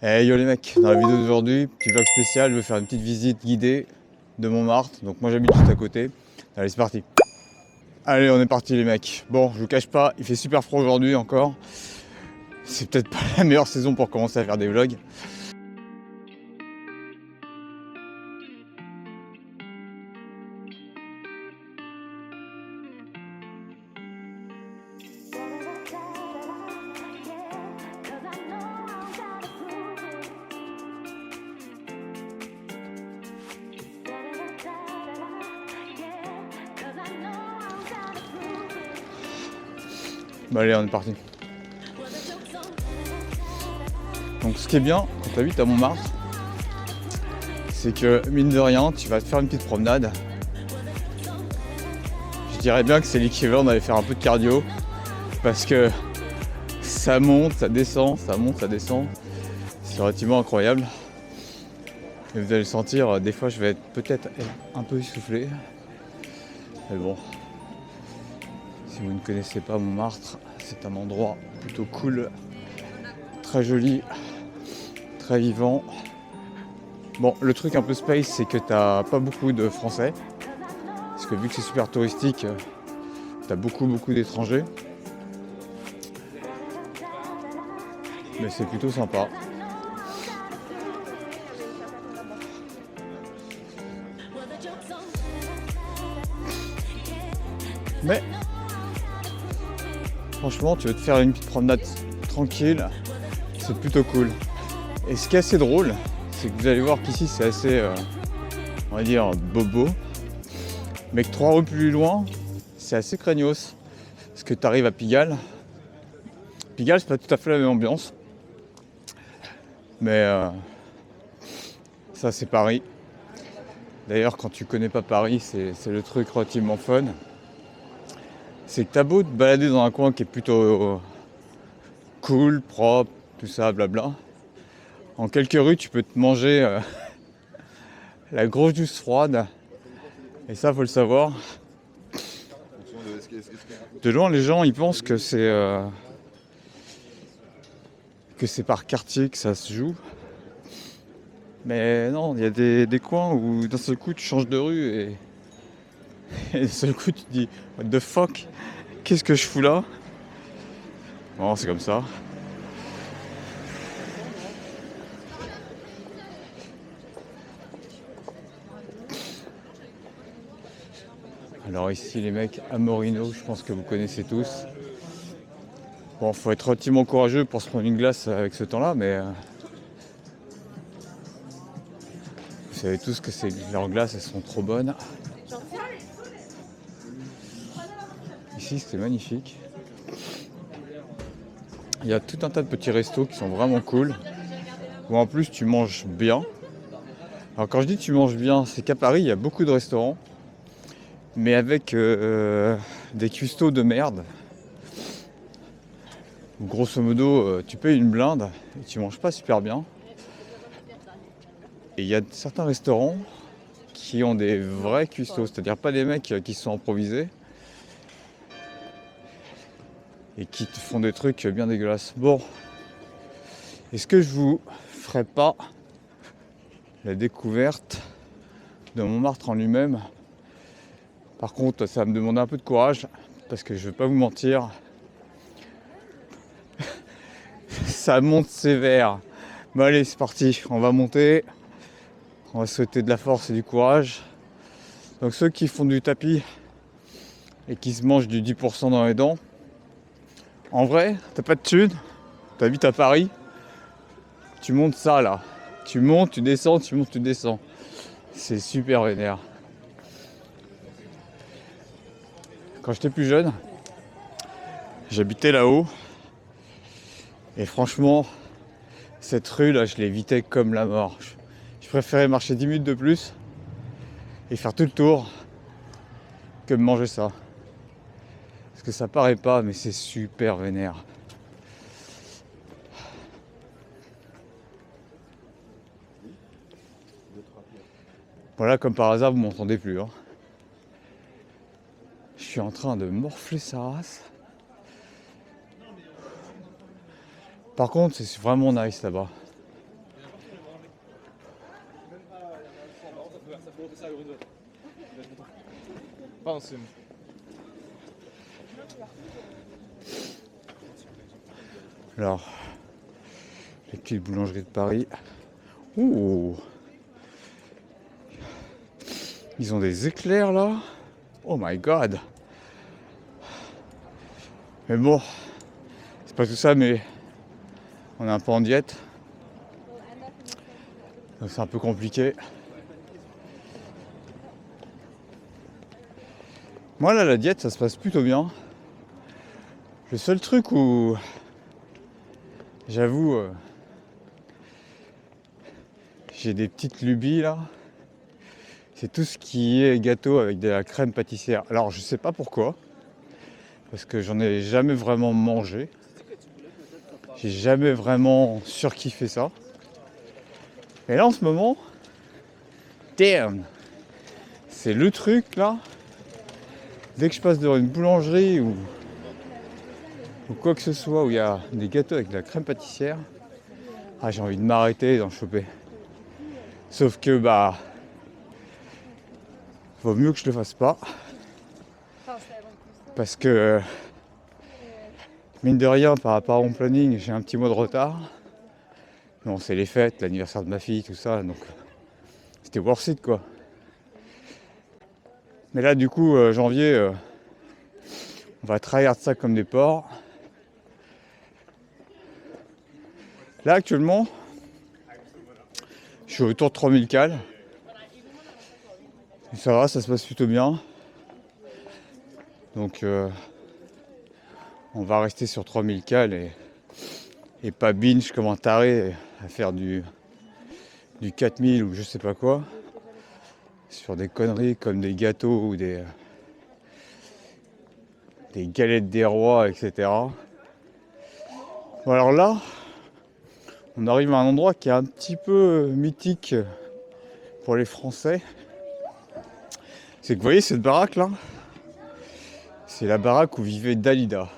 Hey yo les mecs, dans la vidéo d'aujourd'hui, petit vlog spécial, je vais faire une petite visite guidée de Montmartre. Donc moi j'habite juste à côté. Allez c'est parti. Allez on est parti les mecs. Bon je vous cache pas, il fait super froid aujourd'hui encore. C'est peut-être pas la meilleure saison pour commencer à faire des vlogs. Bah allez on est parti. Donc ce qui est bien quand tu habites à Montmartre, c'est que mine de rien tu vas te faire une petite promenade. Je dirais bien que c'est l'équivalent d'aller faire un peu de cardio parce que ça monte, ça descend, ça monte, ça descend. C'est relativement incroyable. Et vous allez le sentir, des fois je vais être peut-être un peu essoufflé. Mais bon, si vous ne connaissez pas Montmartre, c'est un endroit plutôt cool, très joli, très vivant. Bon, le truc un peu space, c'est que t'as pas beaucoup de Français. Parce que vu que c'est super touristique, t'as beaucoup d'étrangers. Mais c'est plutôt sympa. Mais franchement, tu veux te faire une petite promenade tranquille, c'est plutôt cool. Et ce qui est assez drôle, c'est que vous allez voir qu'ici c'est assez, on va dire, bobo. Mais que 3 rues plus loin, c'est assez craignos. Parce que tu arrives à Pigalle. Pigalle, c'est pas tout à fait la même ambiance. Mais ça, c'est Paris. D'ailleurs, quand tu connais pas Paris, c'est le truc relativement fun. C'est que t'as beau te balader dans un coin qui est plutôt cool, propre, tout ça, blabla. En quelques rues, tu peux te manger la grosse douce froide. Et ça, faut le savoir. De loin, les gens, ils pensent que c'est par quartier que ça se joue. Mais non, il y a des coins où d'un seul coup, tu changes de rue et d'un seul coup, tu te dis « What the fuck ? Qu'est-ce que je fous là ?» Bon, c'est comme ça. Alors ici, les mecs, Amorino, je pense que vous connaissez tous. Bon, faut être relativement courageux pour se prendre une glace avec ce temps-là, mais vous savez tous que leurs glaces, elles sont trop bonnes. Ici, c'est magnifique. Il y a tout un tas de petits restos qui sont vraiment cool, où en plus tu manges bien. Alors quand je dis tu manges bien, c'est qu'à Paris, il y a beaucoup de restaurants, mais avec des cuistots de merde. Grosso modo, tu payes une blinde et tu manges pas super bien. Et il y a certains restaurants qui ont des vrais cuistots, c'est-à-dire pas des mecs qui sont improvisés et qui te font des trucs bien dégueulasses. Bon, est-ce que je vous ferai pas la découverte de Montmartre en lui-même? Par contre, ça va me demander un peu de courage, parce que je vais pas vous mentir, ça monte sévère. Bon allez, c'est parti, on va monter. On va souhaiter de la force et du courage. Donc ceux qui font du tapis et qui se mangent du 10% dans les dents, en vrai, t'as pas de thunes, t'habites à Paris, tu montes ça là. Tu montes, tu descends, tu montes, tu descends. C'est super vénère. Quand j'étais plus jeune, j'habitais là-haut. Et franchement, cette rue là, je l'évitais comme la mort. Je préférais marcher 10 minutes de plus et faire tout le tour que de manger ça. Parce que ça paraît pas, mais c'est super vénère. Voilà, comme par hasard, vous m'entendez plus. Hein. Je suis en train de morfler sa race. Par contre, c'est vraiment nice là-bas. Alors, les petites boulangeries de Paris. Ouh, ils ont des éclairs là. Oh my god. Mais bon, c'est pas tout ça, mais on est un peu en diète. Donc c'est un peu compliqué. Moi là, la diète, ça se passe plutôt bien. Le seul truc où, j'avoue, j'ai des petites lubies là, c'est tout ce qui est gâteau avec de la crème pâtissière. Alors je sais pas pourquoi, parce que j'en ai jamais vraiment mangé. J'ai jamais vraiment surkiffé ça. Et là en ce moment, damn, c'est le truc là. Dès que je passe devant une boulangerie ou quoi que ce soit où il y a des gâteaux avec de la crème pâtissière, ah, j'ai envie de m'arrêter et d'en choper. Sauf que vaut mieux que je le fasse pas. Parce que mine de rien, par rapport à mon planning, j'ai un petit mois de retard. Bon, c'est les fêtes, l'anniversaire de ma fille, tout ça, donc c'était worth it quoi. Mais là du coup, janvier, on va tryhard ça comme des porcs. Là actuellement, je suis autour de 3000 cales. Et ça va, ça se passe plutôt bien. Donc on va rester sur 3000 cales et pas binge comme un taré à faire du 4000 ou je sais pas quoi. Sur des conneries comme des gâteaux ou des galettes des rois, etc. Bon alors là, on arrive à un endroit qui est un petit peu mythique pour les Français. C'est que vous voyez cette baraque là, c'est la baraque où vivait Dalida.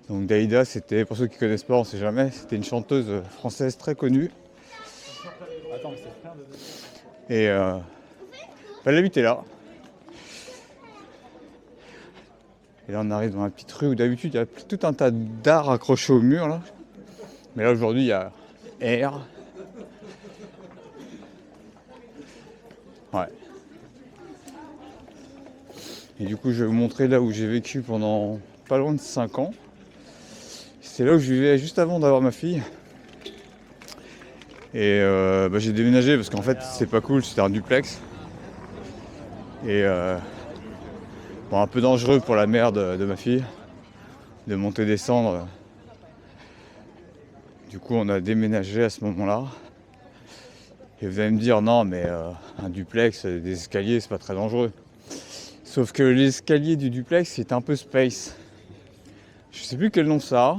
Donc Dalida, c'était, pour ceux qui connaissent pas, on sait jamais, c'était une chanteuse française très connue. Et elle habitait là. Et là on arrive dans la petite rue où d'habitude il y a tout un tas d'art accrochés au mur là. Mais là aujourd'hui il y a air. Ouais. Et du coup je vais vous montrer là où j'ai vécu pendant pas loin de 5 ans. C'est là où je vivais juste avant d'avoir ma fille. Et j'ai déménagé parce qu'en fait c'est pas cool, c'était un duplex. Et un peu dangereux pour la mère de ma fille de monter descendre. Du coup on a déménagé à ce moment-là. Et vous allez me dire non mais un duplex, des escaliers c'est pas très dangereux. Sauf que l'escalier du duplex c'est un peu space. Je sais plus quel nom ça a,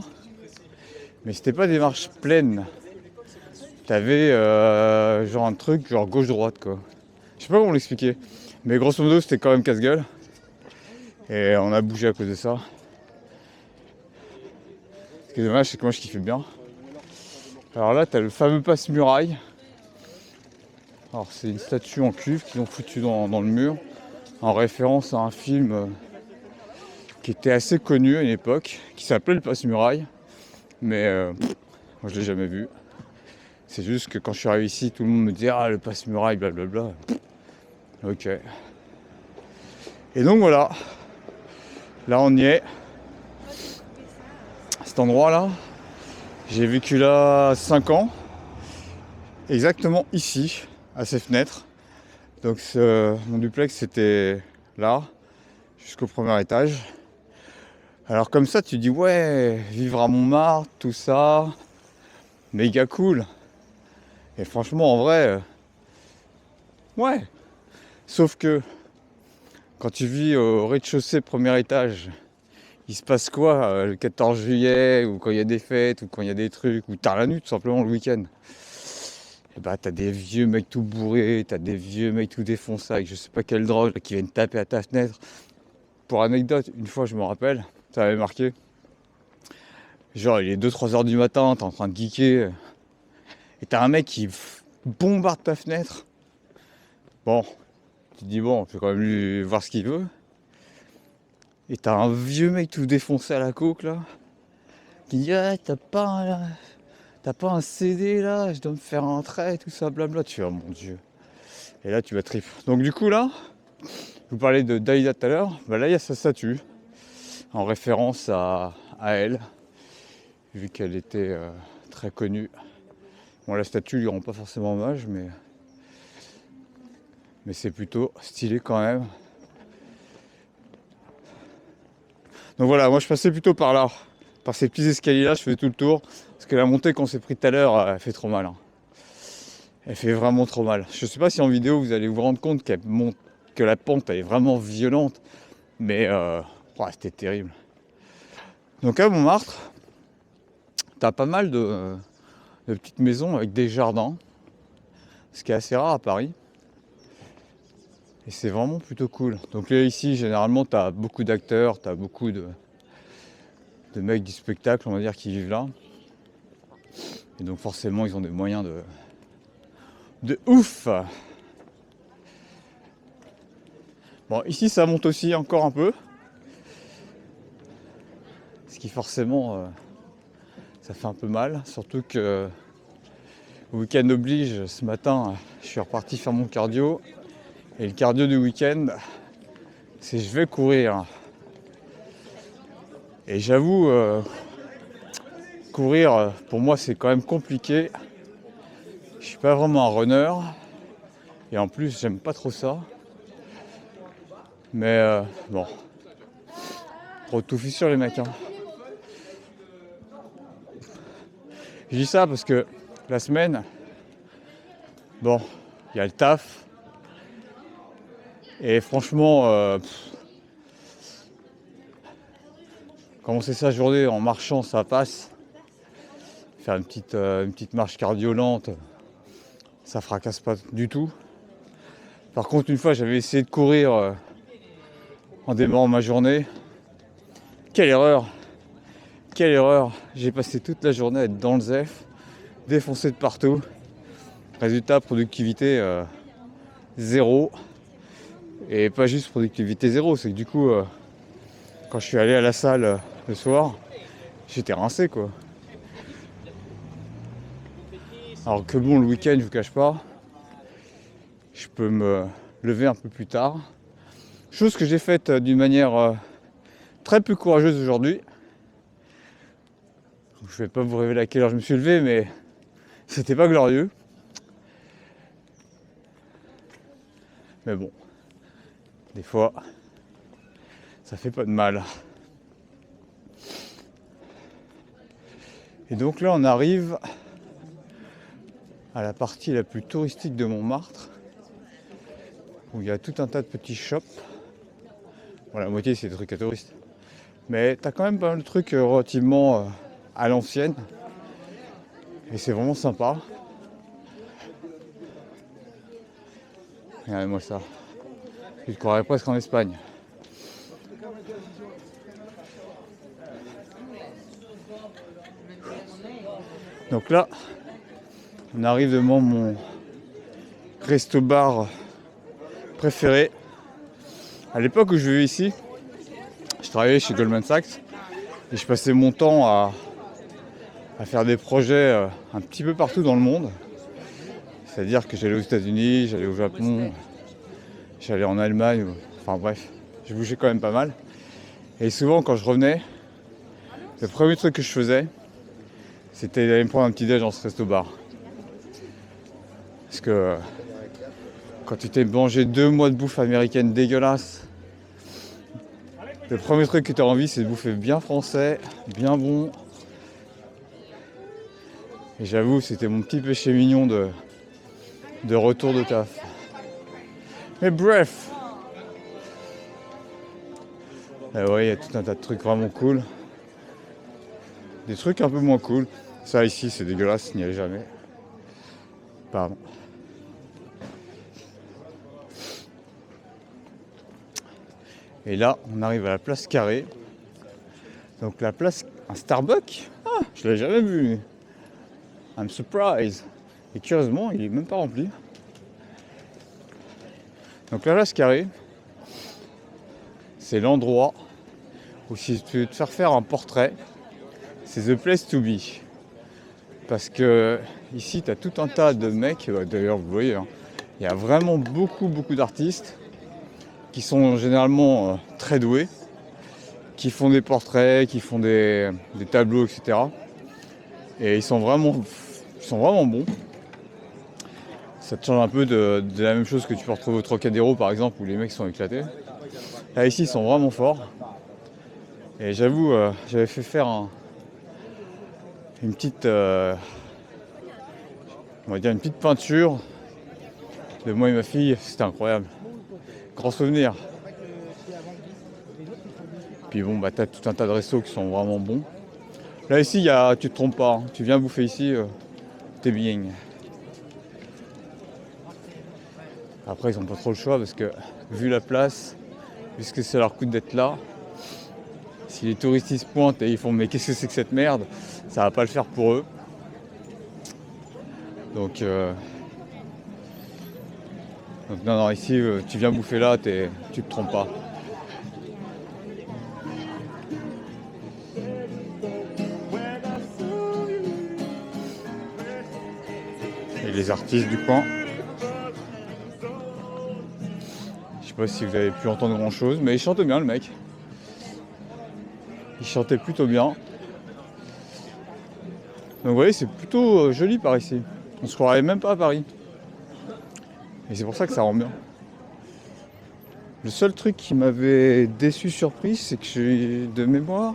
mais c'était pas des marches pleines. T'avais genre un truc genre gauche-droite quoi. Je sais pas comment l'expliquer. Mais grosso modo c'était quand même casse-gueule. Et on a bougé à cause de ça. Ce qui est dommage c'est que moi je kiffais bien. Alors là t'as le fameux passe-muraille. Alors c'est une statue en cuivre qu'ils ont foutu dans le mur. En référence à un film qui était assez connu à une époque. Qui s'appelait le passe-muraille. Mais moi je l'ai jamais vu. C'est juste que quand je suis arrivé ici, tout le monde me dit ah le passe-muraille, blablabla. Ok. Et donc voilà. Là on y est. Cet endroit là. J'ai vécu là 5 ans. Exactement ici, à ces fenêtres. Donc mon duplex c'était là, jusqu'au premier étage. Alors comme ça tu dis ouais, vivre à Montmartre, tout ça, méga cool. Et franchement en vrai, ouais. Sauf que quand tu vis au rez-de-chaussée, premier étage, il se passe quoi le 14 juillet, ou quand il y a des fêtes, ou quand il y a des trucs, ou tard la nuit tout simplement le week-end. Et bah t'as des vieux mecs tout bourrés, t'as des vieux mecs tout défoncés avec je sais pas quelle drogue là, qui viennent taper à ta fenêtre. Pour anecdote, une fois je me rappelle, ça m'avait marqué. Genre il est 2-3 heures du matin, t'es en train de geeker. Et t'as un mec qui bombarde ta fenêtre. Bon, tu te dis bon, je vais quand même lui voir ce qu'il veut. Et t'as un vieux mec tout défoncé à la coke là, qui dit ah, t'as pas un CD là, je dois me faire un trait, tout ça, blabla. Tu fais oh mon dieu. Et là tu vas trip. Donc du coup là, je vous parlais de Dalida tout à l'heure, bah là il y a sa statue, en référence à elle, vu qu'elle était très connue. Bon, la statue lui rend pas forcément hommage, mais c'est plutôt stylé quand même. Donc voilà, moi je passais plutôt par là, par ces petits escaliers là, je faisais tout le tour, parce que la montée qu'on s'est pris tout à l'heure, elle fait trop mal. Hein. Elle fait vraiment trop mal. Je sais pas si en vidéo vous allez vous rendre compte que la pente elle est vraiment violente, mais c'était terrible. Donc à Montmartre, t'as pas mal de petites maisons avec des jardins, ce qui est assez rare à Paris. Et c'est vraiment plutôt cool. Donc là ici généralement t'as beaucoup d'acteurs, t'as beaucoup de mecs du spectacle on va dire qui vivent là. Et donc forcément ils ont des moyens de ouf. Bon ici ça monte aussi encore un peu. Ce qui forcément ça fait un peu mal. Surtout que week-end oblige, ce matin je suis reparti faire mon cardio. Et le cardio du week-end, c'est je vais courir. Et j'avoue, courir, pour moi, c'est quand même compliqué. Je suis pas vraiment un runner. Et en plus, j'aime pas trop ça. Mais bon. Trop touffu sur les mecs. Hein. Je dis ça parce que la semaine, bon, il y a le taf. Et franchement, commencer sa journée en marchant, ça passe. Faire une petite marche cardio lente, ça fracasse pas du tout. Par contre, une fois, j'avais essayé de courir en démarrant ma journée. Quelle erreur! Quelle erreur! J'ai passé toute la journée à être dans le zef, défoncé de partout. Résultat, productivité zéro. Et pas juste productivité zéro, c'est que du coup, quand je suis allé à la salle le soir, j'étais rincé quoi. Alors que bon, le week-end, je vous cache pas, je peux me lever un peu plus tard. Chose que j'ai faite d'une manière très peu courageuse aujourd'hui. Je vais pas vous révéler à quelle heure je me suis levé, mais c'était pas glorieux. Mais bon, des fois, ça fait pas de mal. Et donc là, on arrive à la partie la plus touristique de Montmartre, où il y a tout un tas de petits shops. Bon, la moitié, c'est des trucs à touristes. Mais t'as quand même pas mal de trucs relativement à l'ancienne. Et c'est vraiment sympa. Regardez-moi ça. Je te croirais presque en Espagne. Donc là, on arrive devant mon resto-bar préféré. À l'époque où je vivais ici, je travaillais chez Goldman Sachs et je passais mon temps à faire des projets un petit peu partout dans le monde. C'est-à-dire que j'allais aux États-Unis, j'allais au Japon, j'allais en Allemagne, enfin bref, j'ai bougé quand même pas mal. Et souvent quand je revenais, le premier truc que je faisais, c'était d'aller me prendre un petit déj dans ce resto-bar. Parce que quand tu t'es mangé 2 mois de bouffe américaine dégueulasse, le premier truc que tu as envie, c'est de bouffer bien français, bien bon. Et j'avoue, c'était mon petit péché mignon de retour de taf. Mais bref, ouais, il y a tout un tas de trucs vraiment cool. Des trucs un peu moins cool. Ça ici, c'est dégueulasse, n'y allez jamais. Pardon. Et là, on arrive à la place Carré. Donc la place, un Starbucks. Ah, je l'ai jamais vu. I'm surprised. Et curieusement, il est même pas rempli. Donc là, ce carré, c'est l'endroit où si tu veux te faire un portrait, c'est the place to be. Parce que ici, tu as tout un tas de mecs, d'ailleurs vous voyez, hein, il y a vraiment beaucoup d'artistes qui sont généralement très doués, qui font des portraits, qui font des tableaux, etc. Et ils sont vraiment bons. Ça te change un peu de la même chose que tu peux retrouver au Trocadéro par exemple, où les mecs sont éclatés. Là ici, ils sont vraiment forts. Et j'avoue, j'avais fait faire une petite, on va dire une petite peinture de moi et ma fille. C'était incroyable. Grand souvenir. Puis bon, bah t'as tout un tas de restos qui sont vraiment bons. Là ici, tu te trompes pas, hein. Tu viens bouffer ici, t'es bien. Après, ils n'ont pas trop le choix parce que, vu la place, vu ce que ça leur coûte d'être là, si les touristes ils se pointent et ils font mais qu'est-ce que c'est que cette merde, ça va pas le faire pour eux. Donc non, ici, tu viens bouffer là, tu te trompes pas. Et les artistes du coin. Je sais pas si vous avez pu entendre grand chose, mais il chante bien le mec. Il chantait plutôt bien. Donc vous voyez, c'est plutôt joli par ici. On se croirait même pas à Paris. Et c'est pour ça que ça rend bien. Le seul truc qui m'avait déçu, surpris, c'est que de mémoire,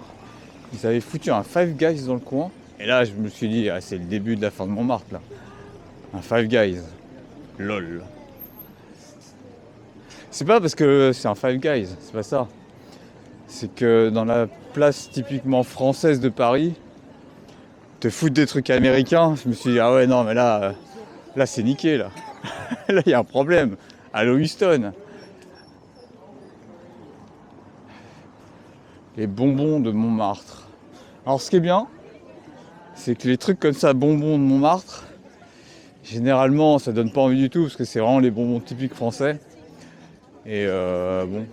ils avaient foutu un Five Guys dans le coin. Et là, je me suis dit, ah, c'est le début de la fin de Montmartre, là. Un Five Guys. LOL. C'est pas parce que c'est un Five Guys, c'est pas ça. C'est que dans la place typiquement française de Paris, te foutre des trucs américains, je me suis dit, ah ouais, non, mais là c'est niqué, là. Là, il y a un problème. Allô, Houston. Les bonbons de Montmartre. Alors, ce qui est bien, c'est que les trucs comme ça, bonbons de Montmartre, généralement, ça donne pas envie du tout, parce que c'est vraiment les bonbons typiques français. Et bon,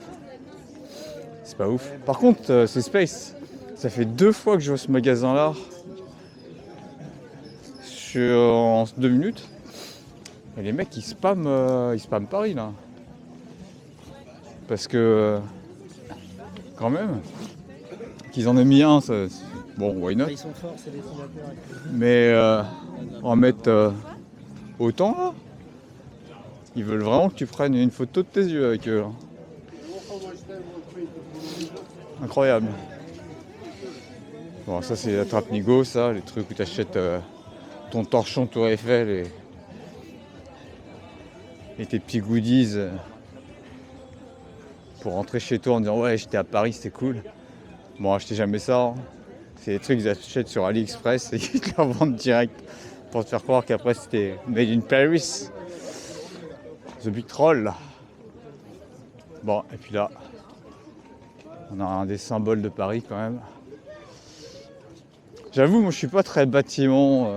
c'est pas ouf. Par contre, c'est Space. Ça fait 2 fois que je vois ce magasin-là en 2 minutes. Et les mecs, ils spamment Paris, là. Parce que, quand même, qu'ils en aient mis un, ça, bon, why not. Ils sont forts, ces dessinateurs. Mais en mettre autant, là, ils veulent vraiment que tu prennes une photo de tes yeux avec eux, là. Incroyable. Bon, ça c'est la trappe Nigo, ça, les trucs où tu achètes ton torchon Tour Eiffel et tes petits goodies pour rentrer chez toi en disant ouais, j'étais à Paris, c'était cool. Bon, achetez jamais ça, hein. C'est des trucs qu'ils achètent sur AliExpress et qu'ils te les vendent direct pour te faire croire qu'après c'était made in Paris. The Big Troll, là. Bon, et puis là, on a un des symboles de Paris quand même. J'avoue, moi je suis pas très bâtiment,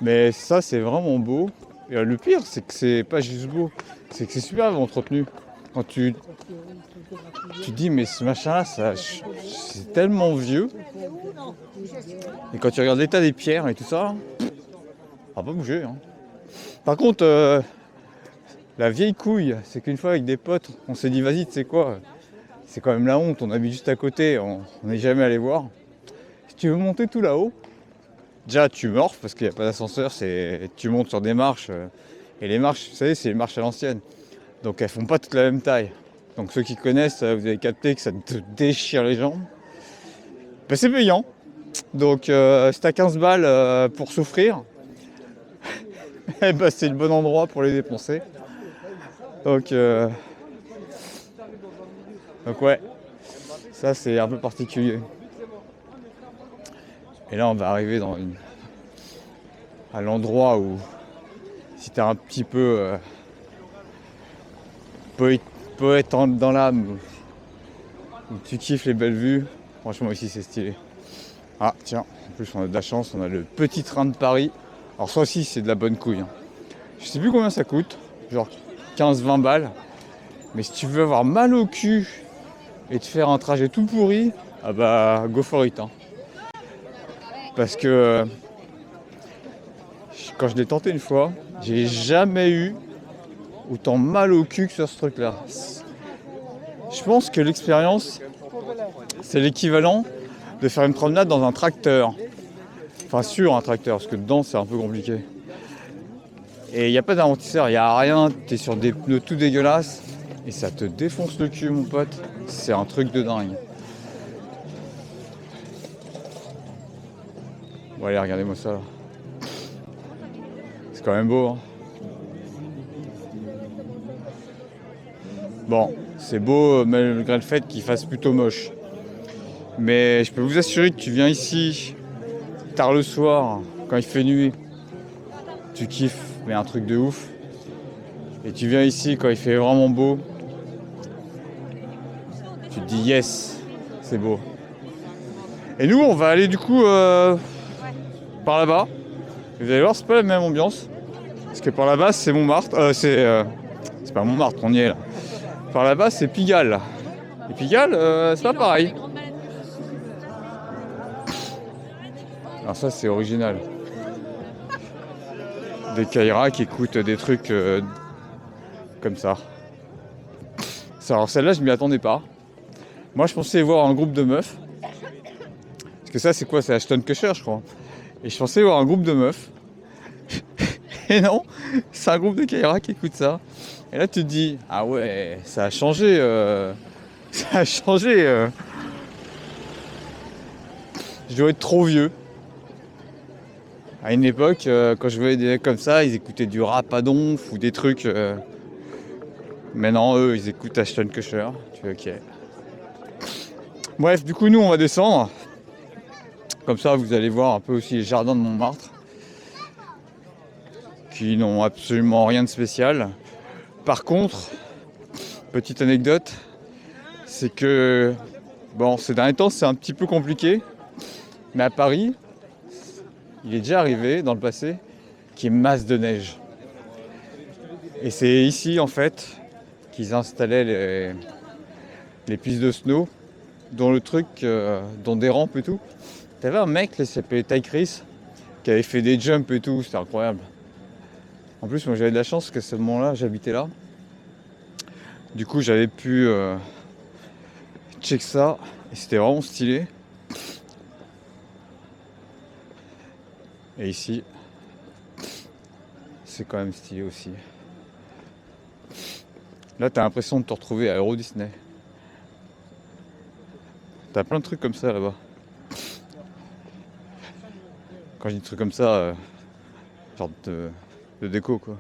mais ça c'est vraiment beau. Et le pire, c'est que c'est pas juste beau, c'est que c'est super entretenu. Quand tu dis, mais ce machin-là, c'est tellement vieux. Et quand tu regardes l'état des pierres et tout ça, ça va pas bouger, hein. Par contre, la vieille couille, c'est qu'une fois avec des potes, on s'est dit, vas-y, tu sais quoi, c'est quand même la honte, on habite juste à côté, on n'est jamais allé voir. Si tu veux monter tout là-haut, déjà tu morphes parce qu'il n'y a pas d'ascenseur, tu montes sur des marches, et les marches, vous savez, c'est les marches à l'ancienne. Donc elles font pas toutes la même taille. Donc ceux qui connaissent, vous avez capté que ça te déchire les jambes. Ben, c'est payant. Donc si t'as 15 balles pour souffrir, eh ben, c'est le bon endroit pour les dépenser. Donc ouais, ça c'est un peu particulier. Et là on va arriver à l'endroit où si t'es un petit peu poète dans l'âme, où tu kiffes les belles vues, franchement ici c'est stylé. Ah tiens, en plus on a de la chance, on a le petit train de Paris. Alors ça aussi c'est de la bonne couille, hein. Je sais plus combien ça coûte, genre 15-20 balles. Mais si tu veux avoir mal au cul et te faire un trajet tout pourri, ah bah go for it. Hein. Parce que quand je l'ai tenté une fois, j'ai jamais eu autant mal au cul que sur ce truc-là. Je pense que l'expérience, c'est l'équivalent de faire une promenade dans un tracteur. Enfin sur un tracteur, parce que dedans c'est un peu compliqué. Et il n'y a pas d'amortisseur, il n'y a rien, t'es sur des pneus tout dégueulasses et ça te défonce le cul mon pote. C'est un truc de dingue. Bon allez, regardez-moi ça là. C'est quand même beau hein. Bon, c'est beau malgré le fait qu'il fasse plutôt moche. Mais je peux vous assurer que tu viens ici tard le soir, quand il fait nuit, tu kiffes, mais un truc de ouf. Et tu viens ici quand il fait vraiment beau, tu te dis yes, c'est beau. Et nous, on va aller du coup par là-bas. Vous allez voir, c'est pas la même ambiance. Parce que par là-bas, c'est Montmartre. C'est pas Montmartre, on y est là. Par là-bas, c'est Pigalle. Et Pigalle, c'est pas pareil. Alors ça, c'est original. Des Kaira qui écoutent des trucs comme ça. Alors celle-là, je m'y attendais pas. Moi, je pensais voir un groupe de meufs. Parce que ça, c'est quoi? C'est Ashton Kutcher, je crois. Et je pensais voir un groupe de meufs. Et non, c'est un groupe de Kaira qui écoute ça. Et là, tu te dis, ah ouais, ça a changé. Ça a changé. Je dois être trop vieux. À une époque, quand je voyais des mecs comme ça, ils écoutaient du rap à donf ou des trucs. Maintenant, eux, ils écoutent Ashton Kutcher. Tu fais ok. Bref, du coup, nous, on va descendre. Comme ça, vous allez voir un peu aussi les jardins de Montmartre. Qui n'ont absolument rien de spécial. Par contre, petite anecdote, c'est que, bon, ces derniers temps, c'est un petit peu compliqué. Mais à Paris, il est déjà arrivé dans le passé qu'il y ait masse de neige. Et c'est ici, en fait, qu'ils installaient les pistes de snow, dont le truc, dont des rampes et tout. T'avais un mec, là, qui s'appelait Ty Chris, qui avait fait des jumps et tout, c'était incroyable. En plus, moi j'avais de la chance parce qu'à ce moment-là, j'habitais là. Du coup, j'avais pu check ça et c'était vraiment stylé. Et ici, c'est quand même stylé aussi. Là, t'as l'impression de te retrouver à Euro Disney. T'as plein de trucs comme ça là-bas. Quand je dis des trucs comme ça, genre de déco quoi.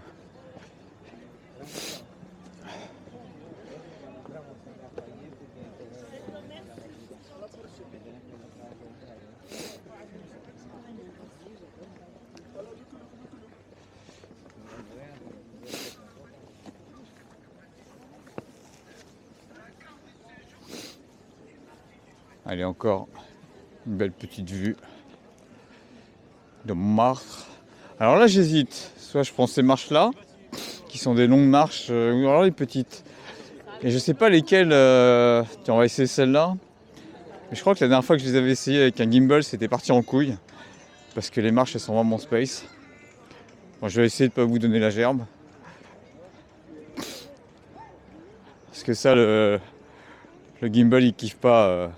Allez, encore une belle petite vue de Montmartre. Alors là, j'hésite. Soit je prends ces marches-là, qui sont des longues marches, ou alors les petites. Et je sais pas lesquelles. Tiens, on va essayer celle-là. Mais je crois que la dernière fois que je les avais essayées avec un gimbal, c'était parti en couille. Parce que les marches, elles sont vraiment space. Bon, je vais essayer de pas vous donner la gerbe. Parce que ça, le gimbal, il kiffe pas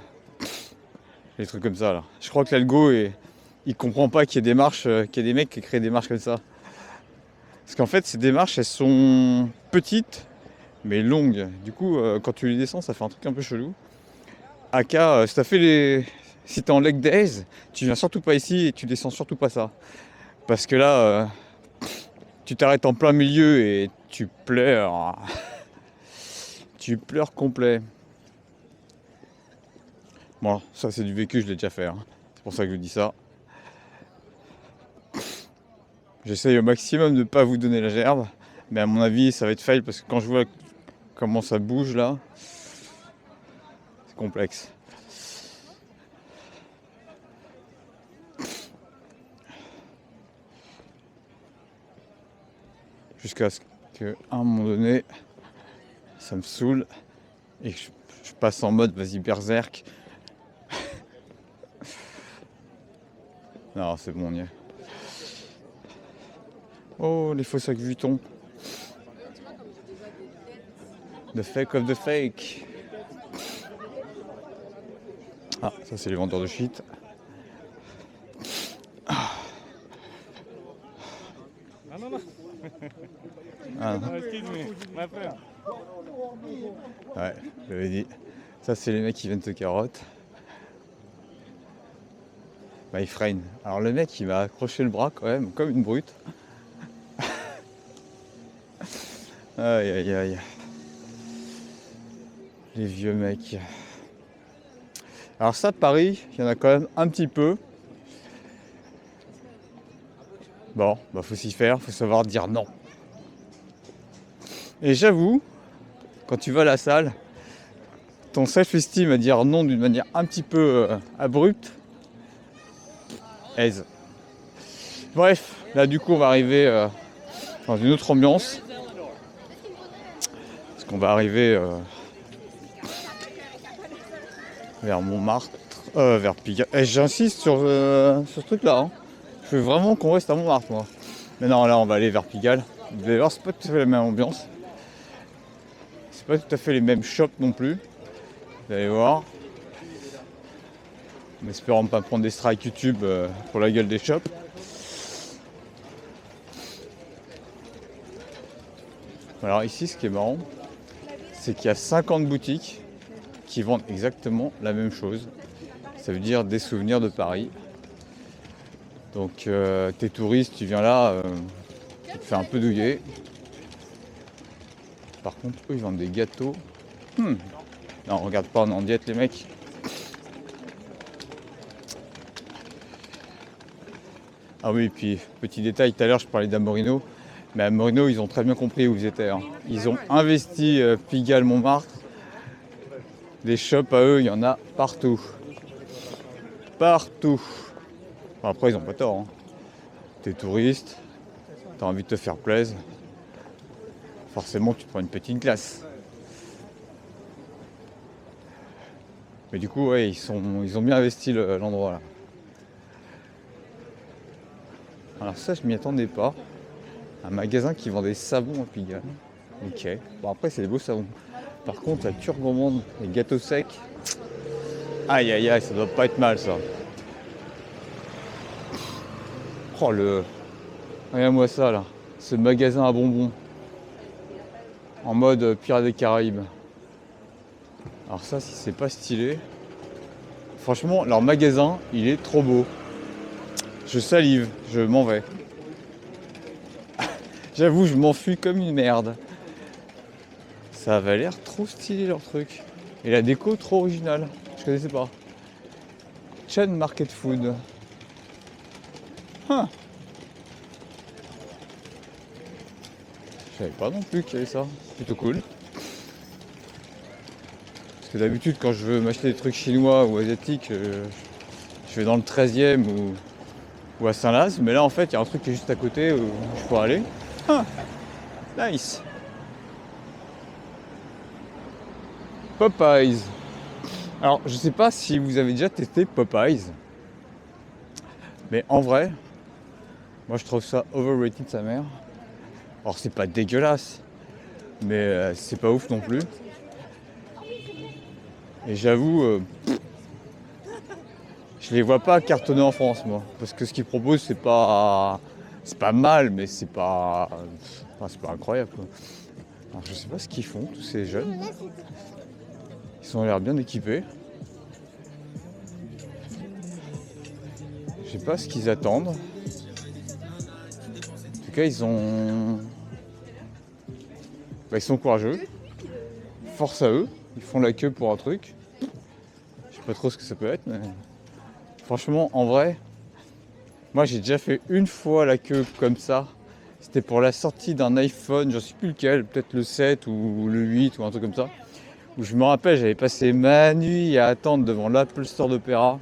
les trucs comme ça là. Je crois que l'algo, il comprend pas qu'il y ait des marches, qu'il y ait des mecs qui créent des marches comme ça. Parce qu'en fait, ces démarches, elles sont petites, mais longues. Du coup, quand tu les descends, ça fait un truc un peu chelou. Aka, si t'es en leg days, tu viens surtout pas ici et tu descends surtout pas ça. Parce que là, tu t'arrêtes en plein milieu et tu pleures. Tu pleures complet. Bon, ça c'est du vécu, je l'ai déjà fait. Hein. C'est pour ça que je dis ça. J'essaye au maximum de ne pas vous donner la gerbe. Mais à mon avis, ça va être fail parce que quand je vois comment ça bouge là, c'est complexe. Jusqu'à ce qu'à un moment donné, ça me saoule et que je passe en mode vas-y berserk. Non, c'est bon, on y est. Oh, les faux sacs Vuitton. The fake of the fake. Ah, ça c'est les vendeurs de shit. Ah, non. Excuse me, my friend. Ouais, j'avais dit. Ça c'est les mecs qui viennent te carotte. Bah, il freine. Alors le mec il m'a accroché le bras quand même, comme une brute. Aïe aïe aïe. Les vieux mecs. Alors ça, Paris, il y en a quand même un petit peu. Bon, bah faut s'y faire, faut savoir dire non. Et j'avoue, quand tu vas à la salle, ton self-esteem à dire non d'une manière un petit peu abrupte, aise. Bref, là du coup on va arriver dans une autre ambiance. Parce qu'on va arriver vers Montmartre, vers Pigalle. Et j'insiste sur ce truc-là. Hein. Je veux vraiment qu'on reste à Montmartre, moi. Mais non, là, on va aller vers Pigalle. Vous allez voir, c'est pas tout à fait la même ambiance. C'est pas tout à fait les mêmes shops non plus. Vous allez voir. En espérant ne pas prendre des strikes YouTube pour la gueule des shops. Alors ici, ce qui est marrant, c'est qu'il y a 50 boutiques qui vendent exactement la même chose. Ça veut dire des souvenirs de Paris. Donc t'es touriste, tu viens là, tu te fais un peu douiller. Par contre, eux, ils vendent des gâteaux. Non, regarde pas, on est en diète, les mecs. Ah oui, puis petit détail, tout à l'heure, je parlais d'Amorino. Mais à Amorino, ils ont très bien compris où ils étaient. Hein. Ils ont investi Pigalle, Montmartre. Des shops à eux, il y en a partout. Partout. Bon, après, ils ont pas tort. Hein. T'es touriste, t'as envie de te faire plaisir. Forcément, tu prends une petite glace. Mais du coup, ouais, ils ont bien investi l'endroit là. Alors ça, je m'y attendais pas. Un magasin qui vend des savons à Pigalle. Ok. Bon, après, c'est des beaux savons. Par contre, la cure gourmande, les gâteaux secs. Aïe, aïe, aïe, ça doit pas être mal, ça. Oh, regarde-moi ça, là. Ce magasin à bonbons. En mode Pirates des Caraïbes. Alors ça, si c'est pas stylé. Franchement, leur magasin, il est trop beau. Je salive, je m'en vais. J'avoue, je m'enfuis comme une merde. Ça avait l'air trop stylé leur truc. Et la déco trop originale. Je connaissais pas. Chain Market Food. Huh. Je savais pas non plus qu'il y avait ça. Plutôt cool. Parce que d'habitude, quand je veux m'acheter des trucs chinois ou asiatiques, je vais dans le 13e ou à Saint-Laz. Mais là, en fait, il y a un truc qui est juste à côté où je pourrais aller. Ah, nice. Popeyes. Alors, je sais pas si vous avez déjà testé Popeyes. Mais en vrai, moi je trouve ça overrated sa mère. Alors c'est pas dégueulasse, mais c'est pas ouf non plus. Et j'avoue, je les vois pas cartonner en France moi. Parce que ce qu'ils proposent c'est pas mal, mais c'est pas incroyable quoi. Alors je sais pas ce qu'ils font, tous ces jeunes. Ils ont l'air bien équipés. Je sais pas ce qu'ils attendent. En tout cas, ils sont courageux. Force à eux. Ils font la queue pour un truc. Je sais pas trop ce que ça peut être, mais franchement, en vrai, moi j'ai déjà fait une fois la queue comme ça. C'était pour la sortie d'un iPhone, je sais plus lequel, peut-être le 7 ou le 8 ou un truc comme ça. Où je me rappelle, j'avais passé ma nuit à attendre devant l'Apple Store d'Opéra.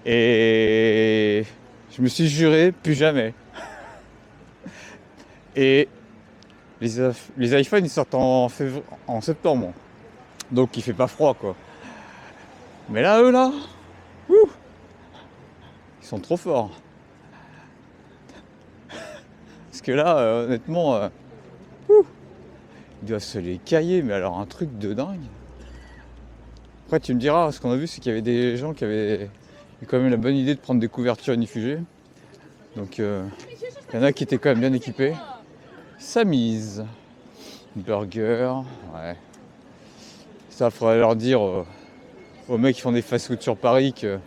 Et je me suis juré, plus jamais. Et Les iPhones ils sortent en septembre. Donc il fait pas froid quoi. Mais là eux là, ouh, ils sont trop forts. Parce que là honnêtement, ouh, ils doivent se les cailler, mais alors un truc de dingue. Après tu me diras, ce qu'on a vu c'est qu'il y avait des gens qui avaient eu quand même la bonne idée de prendre des couvertures inifugées. Donc il y en a qui étaient quand même bien équipés. Samise, burger, ouais. Ça faudrait leur dire aux mecs qui font des fast-food sur Paris qu'à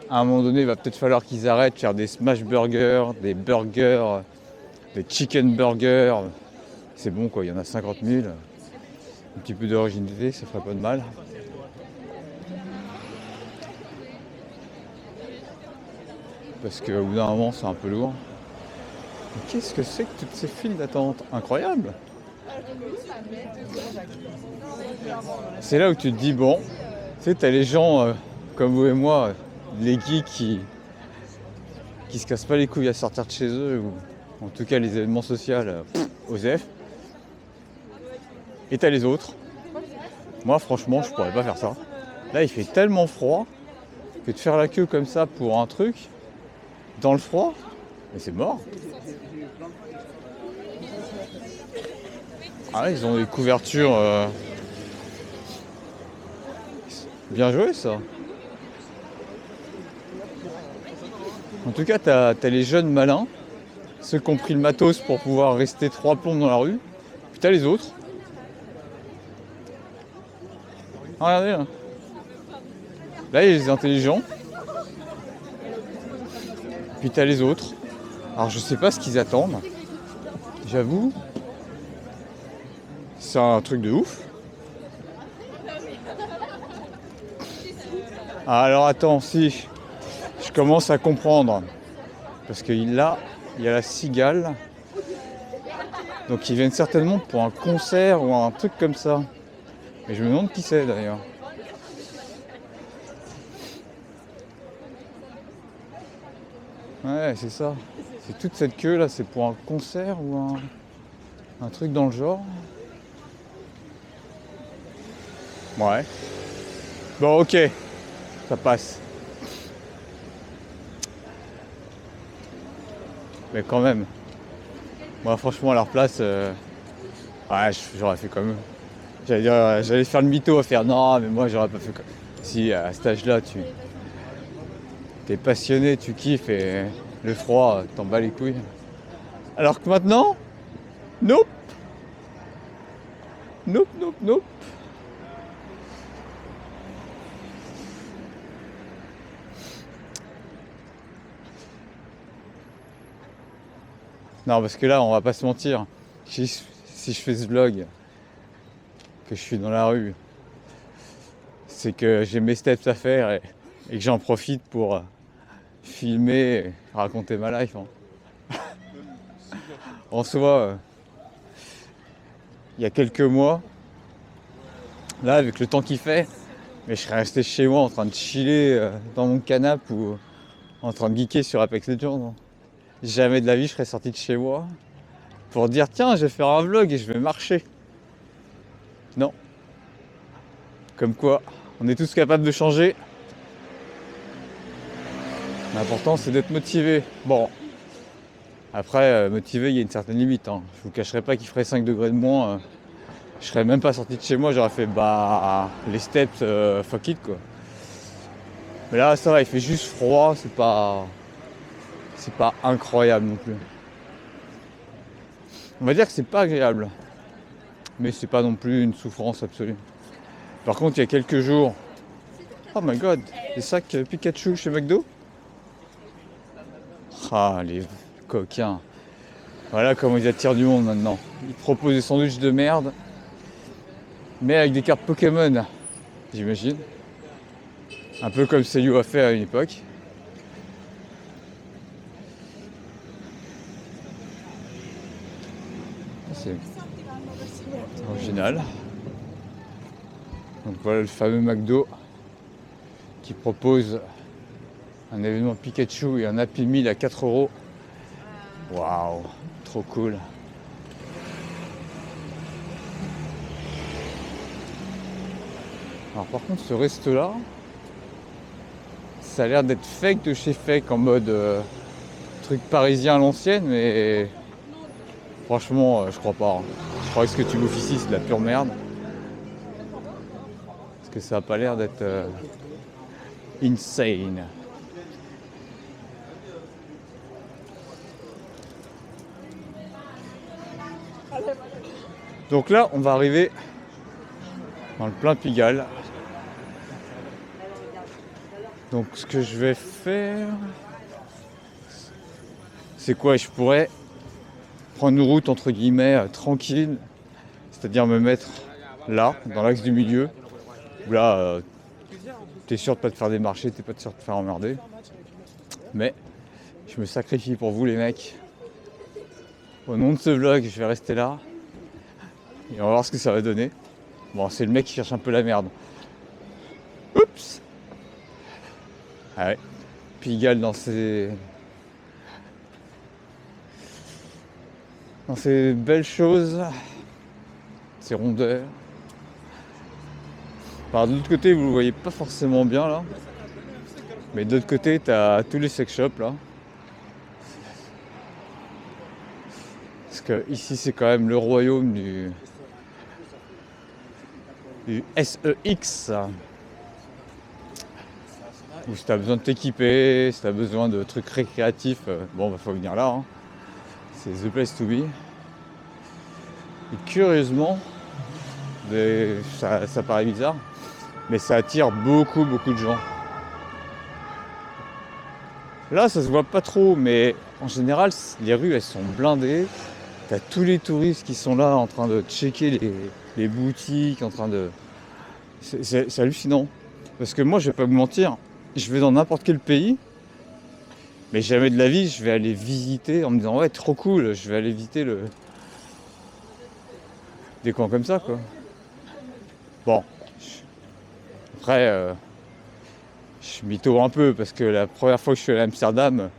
un moment donné il va peut-être falloir qu'ils arrêtent de faire des smash burgers, des burgers, des chicken burgers. C'est bon quoi, il y en a 50 000. Un petit peu d'originalité, ça ferait pas de mal. Parce qu'au bout d'un moment c'est un peu lourd. Mais qu'est-ce que c'est que toutes ces files d'attente? Incroyable! C'est là où tu te dis bon, tu sais, t'as les gens comme vous et moi, les geeks qui se cassent pas les couilles à sortir de chez eux, ou en tout cas les événements sociaux, OSEF. Et t'as les autres. Moi franchement je pourrais pas faire ça. Là il fait tellement froid que de faire la queue comme ça pour un truc, dans le froid, mais c'est mort. Ah ouais, ils ont des couvertures bien joué ça. En tout cas t'as les jeunes malins, ceux qui ont pris le matos pour pouvoir rester 3 plombes dans la rue. Puis t'as les autres. Ah, regardez là. Là il y a les intelligents. Puis t'as les autres. Alors je sais pas ce qu'ils attendent. J'avoue. C'est un truc de ouf. Ah, alors attends, si. Je commence à comprendre. Parce que là, il y a la cigale. Donc ils viennent certainement pour un concert ou un truc comme ça. Mais je me demande qui c'est d'ailleurs. Ouais, c'est ça. C'est toute cette queue là, c'est pour un concert ou un truc dans le genre. Ouais. Bon, ok. Ça passe. Mais quand même. Moi, franchement, à leur place, ouais, j'aurais fait comme eux. J'allais faire le mytho à faire non, mais moi, j'aurais pas fait comme. Si, à cet âge-là, t'es passionné, tu kiffes et le froid, t'en bats les couilles. Alors que maintenant, nope. Nope, nope, nope. Non, parce que là, on va pas se mentir. Si je fais ce vlog, que je suis dans la rue, c'est que j'ai mes steps à faire et que j'en profite pour filmer et raconter ma life. Hein. En soi, il y a quelques mois, là, avec le temps qu'il fait, mais je serais resté chez moi en train de chiller dans mon canapé ou en train de geeker sur Apex Legends. Hein. Jamais de la vie je serais sorti de chez moi pour dire tiens je vais faire un vlog et je vais marcher. Non. Comme quoi, on est tous capables de changer. L'important c'est d'être motivé. Bon. Après, motivé, il y a une certaine limite. Hein. Je vous cacherai pas qu'il ferait 5 degrés de moins. Je serais même pas sorti de chez moi, j'aurais fait bah les steps fuck it quoi. Mais là ça va, il fait juste froid, c'est pas incroyable non plus. On va dire que c'est pas agréable. Mais c'est pas non plus une souffrance absolue. Par contre, il y a quelques jours. Oh my god, des sacs Pikachu chez McDo. Ah, les coquins. Voilà comment ils attirent du monde maintenant. Ils proposent des sandwichs de merde. Mais avec des cartes Pokémon, j'imagine. Un peu comme Seiyu a fait à une époque. C'est original. Donc voilà le fameux McDo qui propose un événement Pikachu et un Happy Meal à 4 €. Waouh, trop cool. Alors par contre ce resto là, ça a l'air d'être fake de chez fake en mode truc parisien à l'ancienne, mais franchement je crois pas. Je crois que ce que tu bouffes ici c'est de la pure merde. Parce que ça a pas l'air d'être insane. Donc là on va arriver dans le plein Pigalle. Donc ce que je vais faire, c'est quoi? Je pourrais prendre une route entre guillemets tranquille, c'est-à-dire me mettre là, dans l'axe du milieu, où là t'es sûr de pas te faire démarcher, t'es pas sûr de te faire emmerder. Mais je me sacrifie pour vous les mecs. Au nom de ce vlog, je vais rester là. Et on va voir ce que ça va donner. Bon, c'est le mec qui cherche un peu la merde. Oups! Ah ouais. Pigalle dans ses belles choses, ses rondeurs. Par de l'autre côté, vous le voyez pas forcément bien là. Mais de l'autre côté, t'as tous les sex shops là. Parce que ici, c'est quand même le royaume du SEX. Où si t'as besoin de t'équiper, si t'as besoin de trucs récréatifs, bon bah faut venir là, hein. C'est the place to be. Et curieusement, ça paraît bizarre, mais ça attire beaucoup de gens. Là ça se voit pas trop, mais en général les rues elles sont blindées. T'as tous les touristes qui sont là en train de checker les boutiques, en train de... C'est hallucinant. Parce que moi je vais pas vous mentir, je vais dans n'importe quel pays, mais jamais de la vie je vais aller visiter en me disant ouais trop cool, je vais aller visiter des coins comme ça quoi. Bon, après je mytho un peu parce que la première fois que je suis allé à Amsterdam,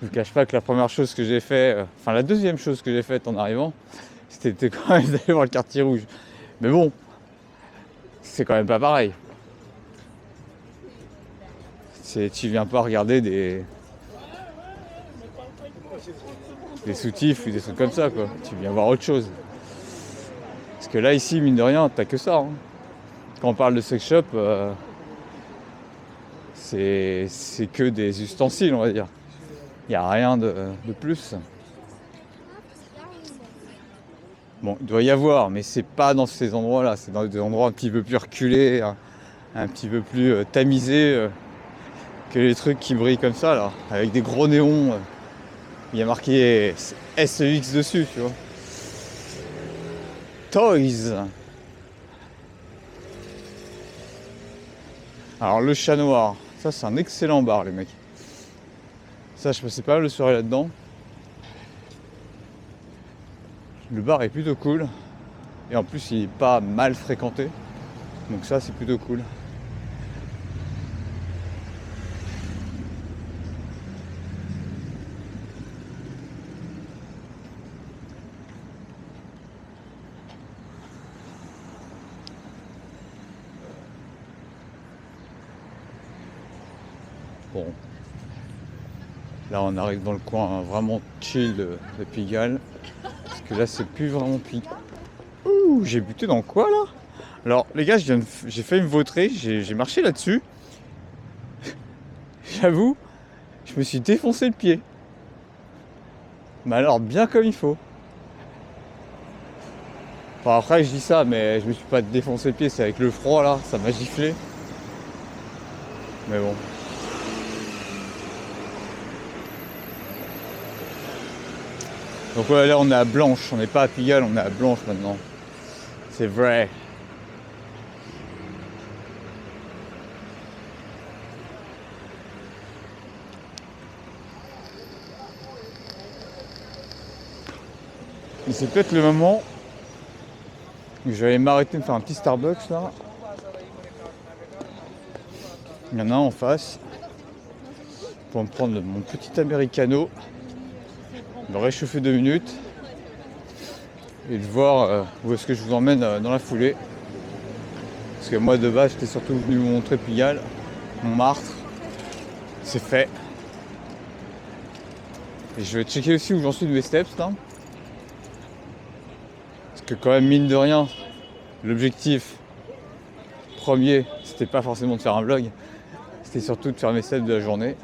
je vous cache pas que la première chose que j'ai fait, enfin la deuxième chose que j'ai faite en arrivant, c'était quand même d'aller voir le quartier rouge. Mais bon, c'est quand même pas pareil. Tu viens pas regarder des soutifs ou des trucs comme ça quoi. Tu viens voir autre chose. Parce que là ici mine de rien t'as que ça. Hein. Quand on parle de sex shop, c'est que des ustensiles on va dire. Il n'y a rien de plus. Bon il doit y avoir mais c'est pas dans ces endroits là. C'est dans des endroits un petit peu plus reculés, un petit peu plus tamisés. Que les trucs qui brillent comme ça là, avec des gros néons, il y a marqué SEX dessus, tu vois. Toys. Alors le chat noir, ça c'est un excellent bar les mecs. Ça je passais pas mal de soirée là-dedans. Le bar est plutôt cool. Et en plus il est pas mal fréquenté. Donc ça c'est plutôt cool. Bon, là on arrive dans le coin vraiment chill de Pigalle. Parce que là c'est plus vraiment Pigalle. Ouh, j'ai buté dans quoi là? Alors les gars, j'ai failli me vautrer, j'ai marché là-dessus. J'avoue, je me suis défoncé le pied. Mais alors bien comme il faut. Enfin après je dis ça, mais je me suis pas défoncé le pied, c'est avec le froid là, ça m'a giflé. Mais bon. Donc ouais, là on est à Blanche, on n'est pas à Pigalle, on est à Blanche maintenant. C'est vrai. Et c'est peut-être le moment où je vais aller m'arrêter de faire un petit Starbucks là. Il y en a un en face. Pour me prendre mon petit americano. Me réchauffer 2 minutes. Et de voir où est-ce que je vous emmène dans la foulée. Parce que moi de base j'étais surtout venu vous montrer Pigalle, Montmartre. C'est fait. Et je vais checker aussi où j'en suis de mes steps là. Parce que quand même mine de rien, l'objectif premier, c'était pas forcément de faire un vlog, c'était surtout de faire mes steps de la journée.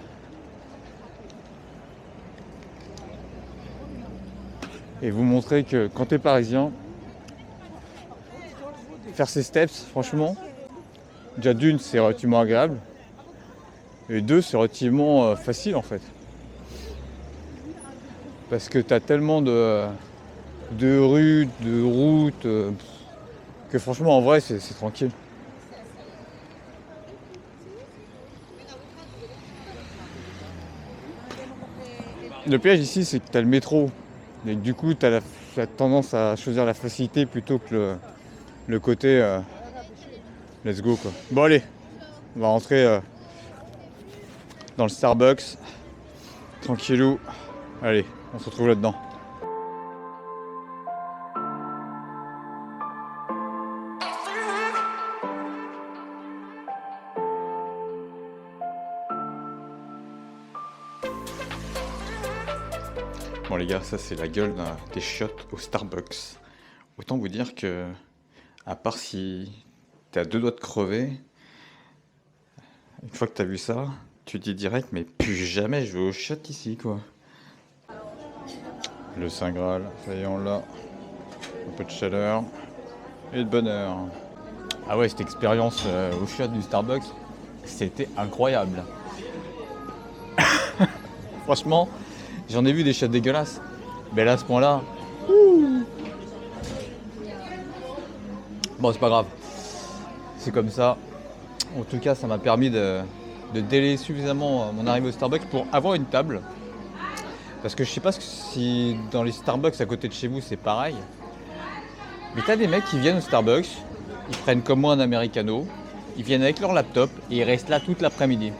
Et vous montrer que quand t'es parisien, faire ces steps, franchement, déjà d'une, c'est relativement agréable. Et deux, c'est relativement facile en fait. Parce que t'as tellement de rues, de routes, que franchement en vrai c'est tranquille. Le piège ici, c'est que t'as le métro. Et du coup, t'as tendance à choisir la facilité plutôt que le côté let's go quoi. Bon allez, on va rentrer dans le Starbucks. Tranquillou. Allez, on se retrouve là-dedans. Bon les gars, ça c'est la gueule des chiottes au Starbucks. Autant vous dire que, à part si t'es à deux doigts de crever, une fois que t'as vu ça, tu te dis direct, mais plus jamais je vais aux chiottes ici quoi. Le Saint Graal, ça y est on l'a. Un peu de chaleur et de bonheur. Ah ouais, cette expérience aux chiottes du Starbucks, c'était incroyable. Franchement, j'en ai vu des chiottes dégueulasses. Mais là, à ce point-là... Bon, c'est pas grave. C'est comme ça. En tout cas, ça m'a permis de délayer suffisamment mon arrivée au Starbucks pour avoir une table. Parce que je sais pas si dans les Starbucks à côté de chez vous, c'est pareil. Mais t'as des mecs qui viennent au Starbucks, ils prennent comme moi un americano, ils viennent avec leur laptop et ils restent là toute l'après-midi.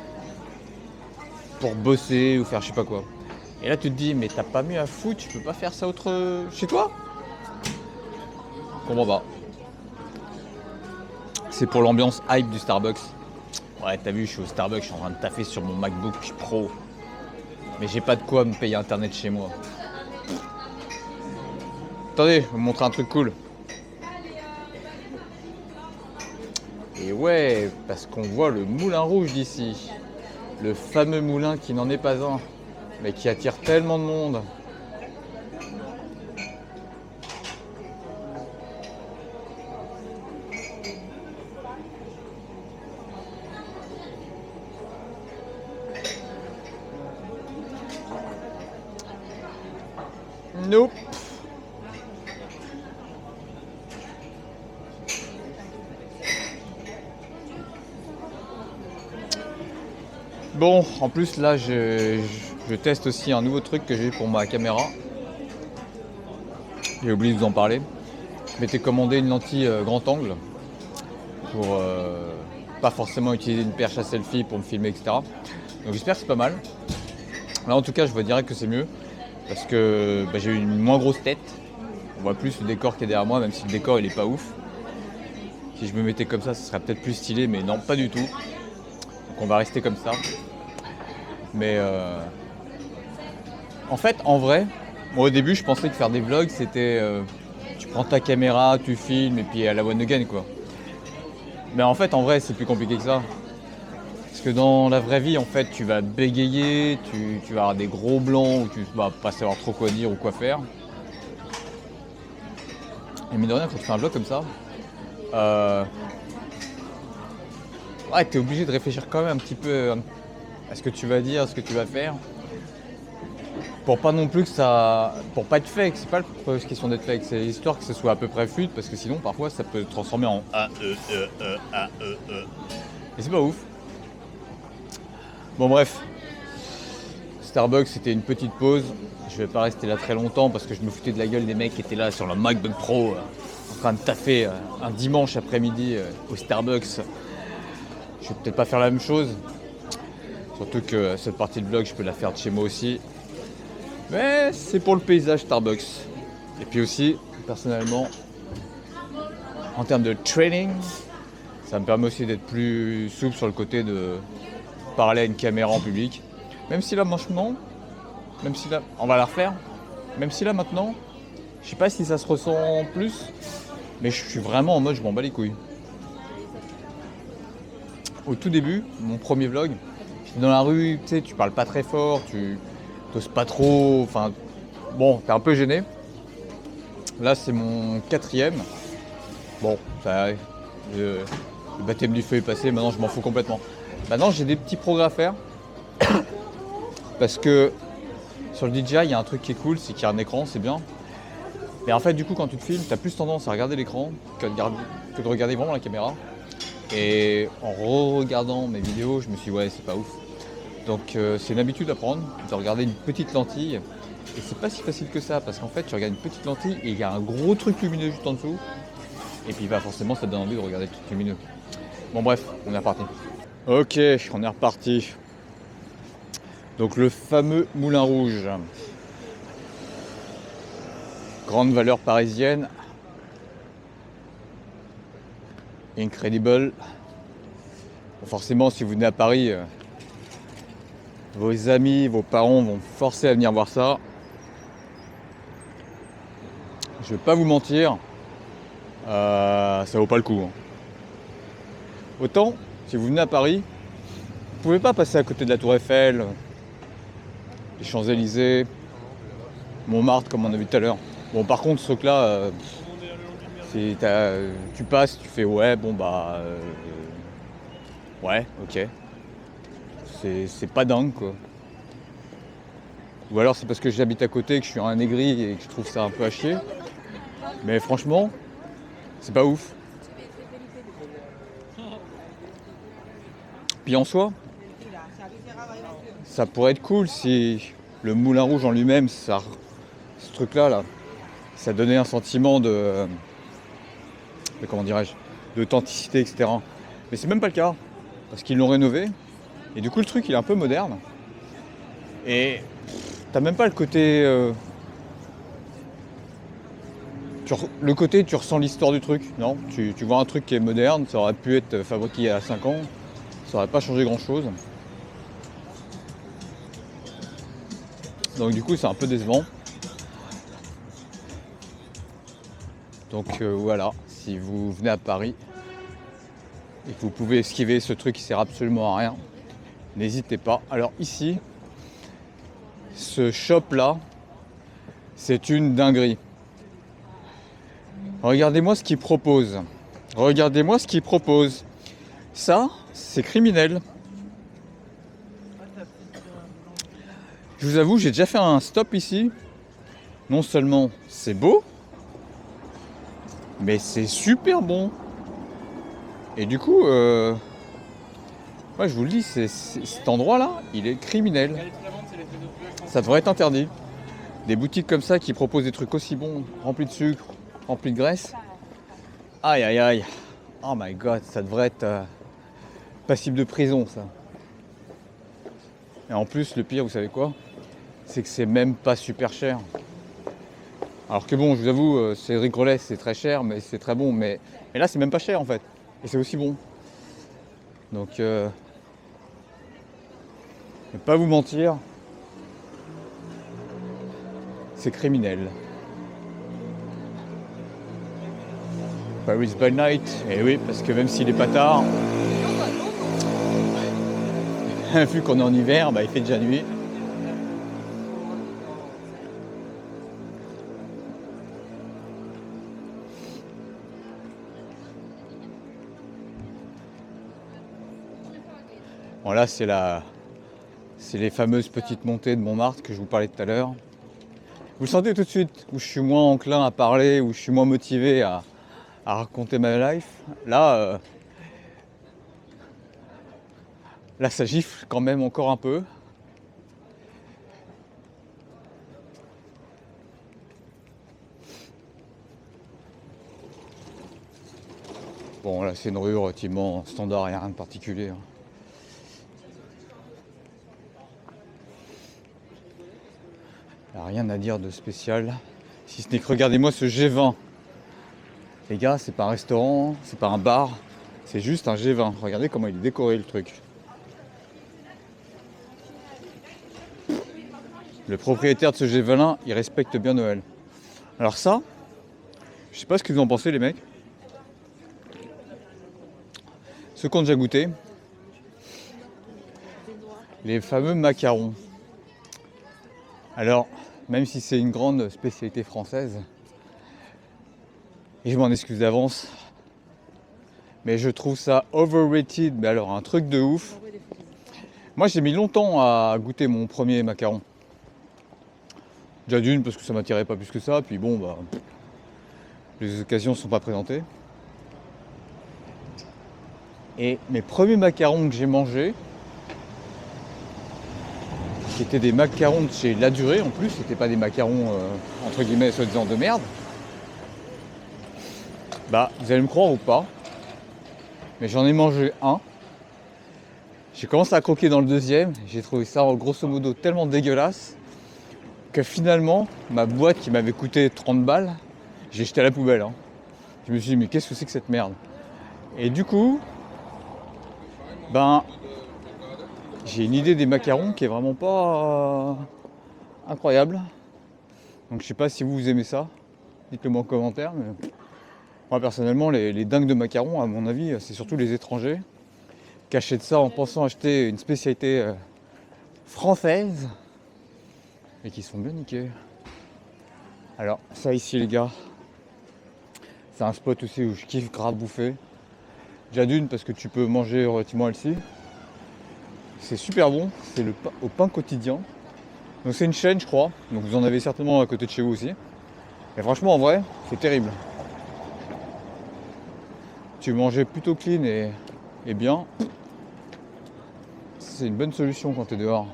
Pour bosser ou faire je sais pas quoi. Et là tu te dis, mais t'as pas mieux à foutre, tu peux pas faire ça autre chez toi? Je comprends pas. C'est pour l'ambiance hype du Starbucks. Ouais, t'as vu, je suis au Starbucks, je suis en train de taffer sur mon MacBook Pro. Mais j'ai pas de quoi me payer internet chez moi. Attendez, je vais vous montrer un truc cool. Et ouais, parce qu'on voit le moulin rouge d'ici. Le fameux moulin qui n'en est pas un, mais qui attire tellement de monde. Nope. Bon, en plus là je teste aussi un nouveau truc que j'ai pour ma caméra. J'ai oublié de vous en parler. Je m'étais commandé une lentille grand angle pour pas forcément utiliser une perche à selfie pour me filmer, etc. Donc j'espère que c'est pas mal. Là en tout cas je vois direct que c'est mieux parce que j'ai eu une moins grosse tête. On voit plus le décor qui est derrière moi, même si le décor il est pas ouf. Si je me mettais comme ça serait peut-être plus stylé, mais non, pas du tout. Donc on va rester comme ça. Mais en fait, en vrai, moi au début je pensais que faire des vlogs c'était tu prends ta caméra, tu filmes et puis à la one again quoi. Mais en fait, en vrai, c'est plus compliqué que ça. Parce que dans la vraie vie, en fait, tu vas bégayer, tu vas avoir des gros blancs où tu vas pas savoir trop quoi dire ou quoi faire. Et mine de rien, quand tu fais un vlog comme ça, ouais, t'es obligé de réfléchir quand même un petit peu à ce que tu vas dire, à ce que tu vas faire. Pour pas non plus que ça... Pour pas être fake, c'est pas la question d'être fake, c'est l'histoire que ce soit à peu près fluide, parce que sinon, parfois, ça peut se transformer en Et c'est pas ouf. Bon bref, Starbucks c'était une petite pause. Je vais pas rester là très longtemps parce que je me foutais de la gueule des mecs qui étaient là sur leur MacBook Pro en train de taffer un dimanche après-midi au Starbucks. Je vais peut-être pas faire la même chose. Surtout que cette partie de vlog je peux la faire de chez moi aussi. Mais c'est pour le paysage Starbucks. Et puis aussi, personnellement, en termes de training, Ça me permet aussi d'être plus souple sur le côté de parler à une caméra en public. Même si là, franchement, même si là, on va la refaire. Même si là, maintenant, je sais pas si ça se ressent plus, mais je suis vraiment en mode je m'en bats les couilles. Au tout début, mon premier vlog, j'étais dans la rue, tu sais, tu parles pas très fort, tu t'oses pas trop, enfin, bon, t'es un peu gêné. Là, c'est mon 4e. Bon, ça, le baptême du feu est passé, maintenant je m'en fous complètement. Maintenant, j'ai des petits progrès à faire. Parce que sur le DJI, il y a un truc qui est cool, c'est qu'il y a un écran, c'est bien. Mais en fait, du coup, quand tu te filmes, tu as plus tendance à regarder l'écran que de regarder vraiment la caméra. Et en re-regardant mes vidéos, je me suis dit, ouais, c'est pas ouf. Donc, c'est une habitude à prendre, de regarder une petite lentille. Et c'est pas si facile que ça, parce qu'en fait, tu regardes une petite lentille et il y a un gros truc lumineux juste en dessous. Et puis, bah, forcément, ça te donne envie de regarder le truc lumineux. Bon, bref, on est reparti. Ok, on est reparti. Donc le fameux Moulin Rouge. Grande valeur parisienne. Incredible. Bon, forcément, si vous venez à Paris, vos amis, vos parents vont forcer à venir voir ça. Je vais pas vous mentir, ça vaut pas le coup. Hein. Autant, si vous venez à Paris, vous pouvez pas passer à côté de la Tour Eiffel, les Champs-Élysées, Montmartre comme on a vu tout à l'heure. Bon par contre ce truc là, tu passes, tu fais ouais bon bah ouais ok. C'est pas dingue quoi. Ou alors c'est parce que j'habite à côté, que je suis un aigri et que je trouve ça un peu à chier. Mais franchement, c'est pas ouf. Puis en soi, ça pourrait être cool si le Moulin Rouge en lui-même, ce truc-là, ça donnait un sentiment de comment dirais-je, d'authenticité, etc. Mais c'est même pas le cas, parce qu'ils l'ont rénové, et du coup le truc il est un peu moderne, et t'as même pas le côté... le côté tu ressens l'histoire du truc, non, tu vois un truc qui est moderne, ça aurait pu être fabriqué il y a 5 ans, ça aurait pas changé grand-chose. Donc du coup c'est un peu décevant. Donc voilà, si vous venez à Paris et que vous pouvez esquiver ce truc qui sert absolument à rien, n'hésitez pas. Alors ici, ce shop là, c'est une dinguerie. Regardez-moi ce qu'il propose. Regardez-moi ce qu'il propose. Ça, c'est criminel. Je vous avoue, j'ai déjà fait un stop ici. Non seulement c'est beau, mais c'est super bon. Et du coup, ouais, je vous le dis, cet endroit-là, il est criminel. Ça devrait être interdit. Des boutiques comme ça qui proposent des trucs aussi bons, remplis de sucre, remplis de graisse. Aïe aïe aïe. Oh my god, ça devrait être passible de prison ça. Et en plus, le pire, vous savez quoi? C'est que c'est même pas super cher. Alors que bon, je vous avoue, Cédric Grolet, c'est très cher, mais c'est très bon. Mais là, c'est même pas cher en fait. Et c'est aussi bon. Donc, je ne vais pas vous mentir, c'est criminel. Paris by night, et oui, parce que même s'il est pas tard, vu qu'on est en hiver, bah, il fait déjà nuit. Bon là c'est les fameuses petites montées de Montmartre que je vous parlais tout à l'heure. Vous le sentez tout de suite, où je suis moins enclin à parler, où je suis moins motivé à raconter ma life. Là, là ça gifle quand même encore un peu. Bon là c'est une rue relativement standard, il n'y a rien de particulier. Il n'y a rien à dire de spécial. Si ce n'est que regardez-moi ce G20. Les gars, c'est pas un restaurant, c'est pas un bar, C'est juste un G20. Regardez comment il est décoré le truc. Le propriétaire de ce G20, il respecte bien Noël. Alors ça, je sais pas ce que vous en pensez les mecs. Ceux qui ont déjà goûté, les fameux macarons. Alors, même si c'est une grande spécialité française, et je m'en excuse d'avance, mais je trouve ça overrated, mais alors un truc de ouf. Moi j'ai mis longtemps à goûter mon premier macaron. Déjà d'une parce que ça m'attirait pas plus que ça, puis bon bah les occasions ne sont pas présentées. Et mes premiers macarons que j'ai mangés, qui étaient des macarons de chez La Durée en plus, c'était pas des macarons entre guillemets soi-disant de merde. Bah vous allez me croire ou pas, mais j'en ai mangé un. J'ai commencé à croquer dans le deuxième, j'ai trouvé ça grosso modo tellement dégueulasse que finalement ma boîte qui m'avait coûté 30 balles, j'ai jeté à la poubelle. Hein. Je me suis dit mais qu'est-ce que c'est que cette merde? Et du coup, ben j'ai une idée des macarons qui est vraiment pas incroyable. Donc je sais pas si vous aimez ça, dites-le moi en commentaire. Mais moi personnellement les dingues de macarons à mon avis c'est surtout les étrangers qui achètent ça en pensant acheter une spécialité française et qui sont bien niqués. Alors ça ici les gars, c'est un spot aussi où je kiffe grave bouffer. Déjà d'une parce que tu peux manger relativement healthy. C'est super bon, c'est le pain, au pain quotidien. Donc c'est une chaîne je crois, donc vous en avez certainement à côté de chez vous aussi. Et franchement en vrai, c'est terrible. Tu manges plutôt clean et bien. C'est une bonne solution quand tu es dehors.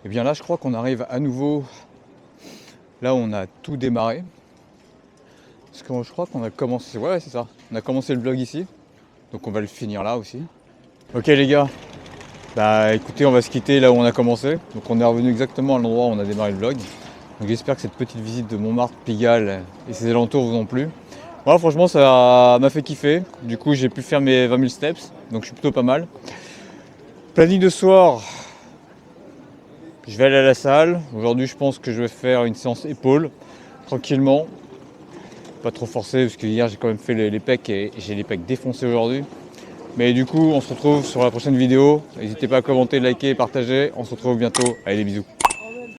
Et bien là je crois qu'on arrive à nouveau là où on a tout démarré. Parce que je crois qu'on a commencé. Ouais c'est ça. On a commencé le vlog ici. Donc on va le finir là aussi. Ok les gars. Bah écoutez, on va se quitter là où on a commencé. Donc on est revenu exactement à l'endroit où on a démarré le vlog. Donc j'espère que cette petite visite de Montmartre, Pigalle et ses alentours vous ont plu. Moi franchement ça m'a fait kiffer. Du coup j'ai pu faire mes 20 000 steps. Donc je suis plutôt pas mal. Planning de soir. Je vais aller à la salle. Aujourd'hui je pense que je vais faire une séance épaules. Tranquillement. Pas trop forcé parce que hier j'ai quand même fait les pecs et j'ai les pecs défoncés aujourd'hui. Mais du coup on se retrouve sur la prochaine vidéo. N'hésitez pas à commenter, liker, partager. On se retrouve bientôt. Allez les bisous.